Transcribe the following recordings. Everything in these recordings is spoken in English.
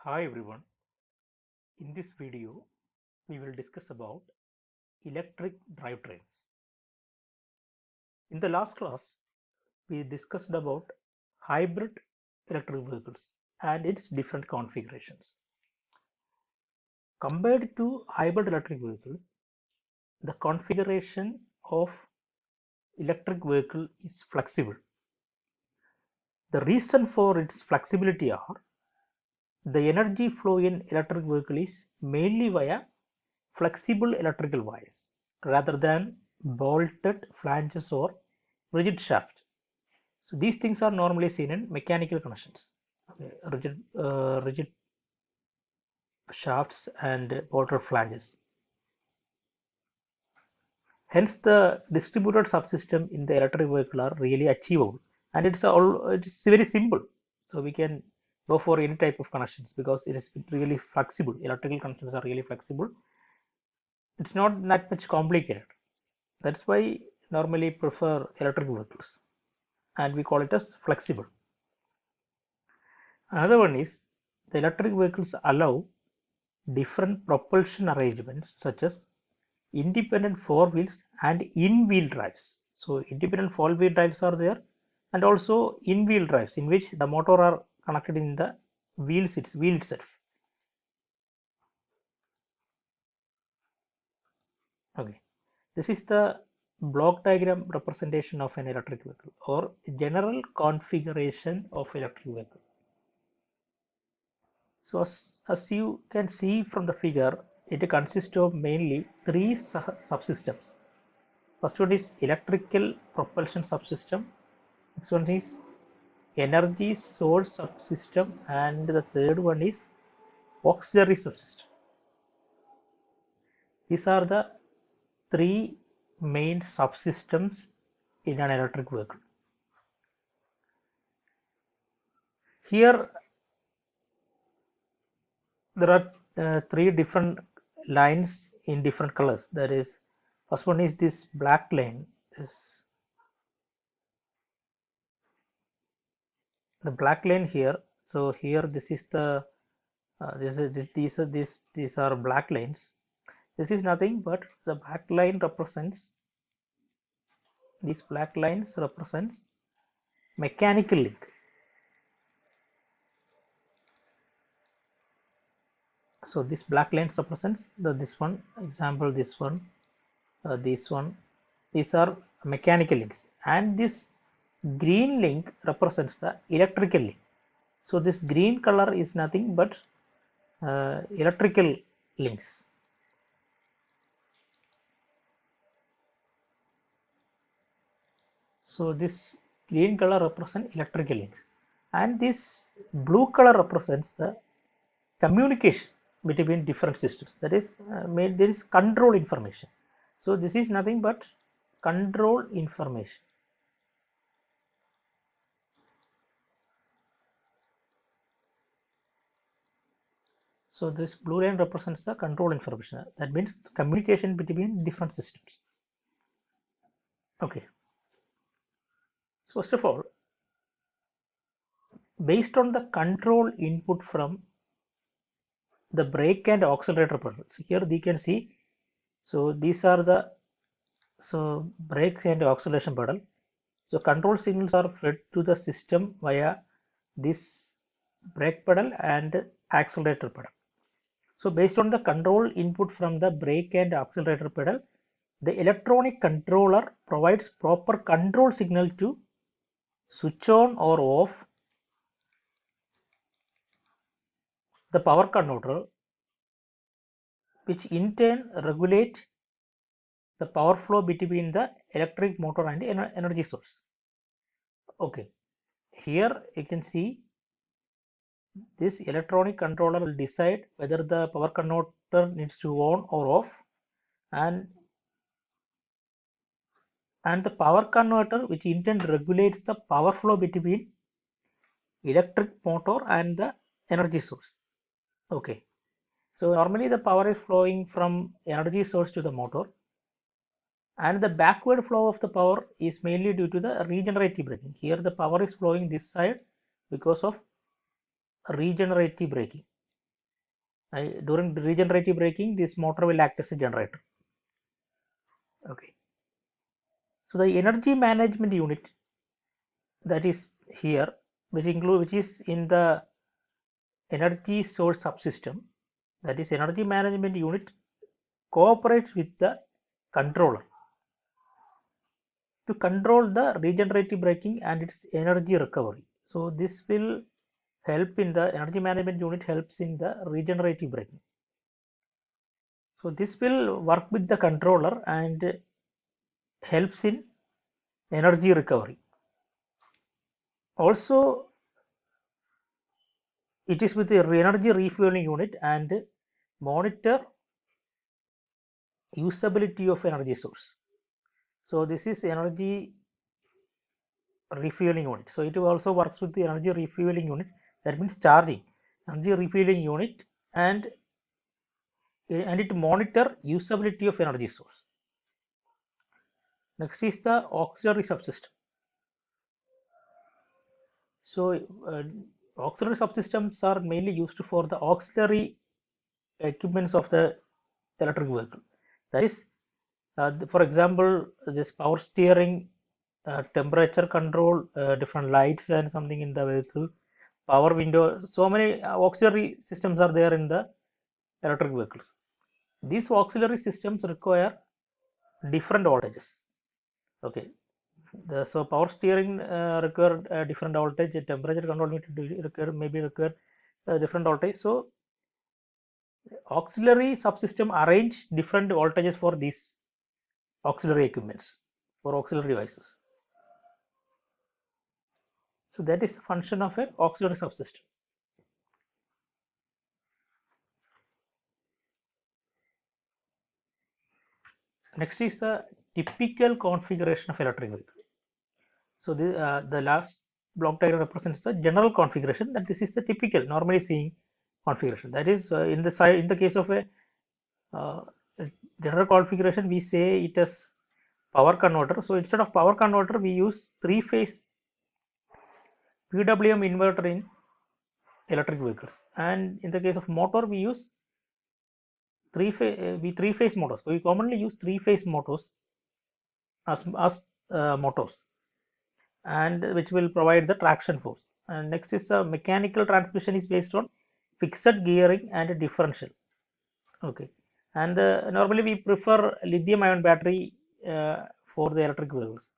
Hi everyone. In this video, we will discuss about electric drivetrains. In the last class, we discussed about hybrid electric vehicles and its different configurations. Compared to hybrid electric vehicles, the configuration of electric vehicle is flexible. The reason for its flexibility are the energy flow in electric vehicle is mainly via flexible electrical wires rather than bolted flanges or rigid shaft. So these things are normally seen in mechanical connections, okay, rigid shafts and bolted flanges. Hence, the distributed subsystem in the electric vehicle are really achievable, and it's very simple. So we can go for any type of connections because it is really flexible. Electrical connections are really flexible. It's not that much complicated. That's why normally prefer electric vehicles, and we call it as flexible. Another one is the electric vehicles allow different propulsion arrangements such as independent four wheels and in-wheel drives. So independent four-wheel drives are there, and also in-wheel drives in which the motor are connected in the wheel itself. Okay, this is the block diagram representation of an electric vehicle or general configuration of electric vehicle. So as you can see from the figure, it consists of mainly three subsystems. First one is electrical propulsion subsystem. Next one is energy source subsystem, and the third one is auxiliary subsystem. These are the three main subsystems in an electric vehicle. Here there are three different lines in different colors. That is, first one is this black line. Is the black line here. So here this is the these are black lines. This is nothing but the black line represents, these black lines represents mechanical link. So this black lines represents this one, example this one, this one. These are mechanical links, and this green link represents the electrical link. So this green color is nothing but electrical links. So this green color represents electrical links, and this blue color represents the communication between different systems. That is, there is control information. So this is nothing but control information. So this blue line represents the control information. That means communication between different systems. Okay. So first of all, based on the control input from the brake and accelerator pedal. So here you can see. So these are the brakes and acceleration pedal. So control signals are fed to the system via this brake pedal and accelerator pedal. So based on the control input from the brake and accelerator pedal, the electronic controller provides proper control signal to switch on or off the power converter, which in turn regulate the power flow between the electric motor and energy source. Okay, here you can see this electronic controller will decide whether the power converter needs to on or off, and the power converter which in turn regulates the power flow between electric motor and the energy source. Okay, so normally the power is flowing from energy source to the motor, and the backward flow of the power is mainly due to the regenerative braking. Here the power is flowing this side because of regenerative braking. During the regenerative braking, this motor will act as a generator. Okay. So the energy management unit that is here, which is in the energy source subsystem, that is energy management unit, cooperates with the controller to control the regenerative braking and its energy recovery. So this will help in the energy management unit, helps in the regenerative braking. So this will work with the controller and helps in energy recovery. Also, it is with the energy refueling unit and monitor usability of energy source. So this is energy refueling unit. So it also works with the energy refueling unit, that means charging, energy refueling unit, and it monitor usability of energy source. Next is the auxiliary subsystem. So auxiliary subsystems are mainly used for the auxiliary equipments of the electric vehicle. That is, for example, this power steering, temperature control, different lights and something in the vehicle, power window. So many auxiliary systems are there in the electric vehicles. These auxiliary systems require different voltages. Okay. So power steering require different voltage, temperature control require different voltage. So auxiliary subsystem arrange different voltages for these auxiliary equipments, for auxiliary devices. So that is the function of an auxiliary subsystem. Next is the typical configuration of electric vehicle. So the last block diagram represents the general configuration, that this is the typical normally seen configuration. That is in the case of a general configuration, we say it as power converter. So instead of power converter, we use three-phase PWM inverter in electric vehicles, and in the case of motor, we use three-phase motors. We commonly use three-phase motors as motors, and which will provide the traction force. And next is mechanical transmission is based on fixed gearing and a differential. Okay, and normally we prefer lithium-ion battery for the electric vehicles.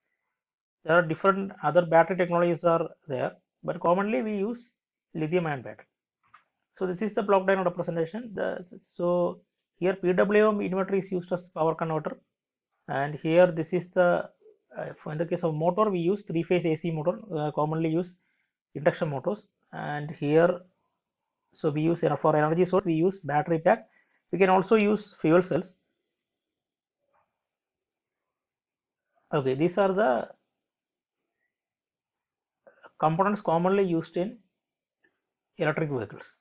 There are different other battery technologies are there, but commonly we use lithium-ion battery. So this is the block diagram representation. So here PWM inverter is used as power converter, and here this is the in the case of motor, we use three-phase AC motor, commonly use induction motors, and here so we use for energy source we use battery pack. We can also use fuel cells. Okay, these are the components commonly used in electric vehicles.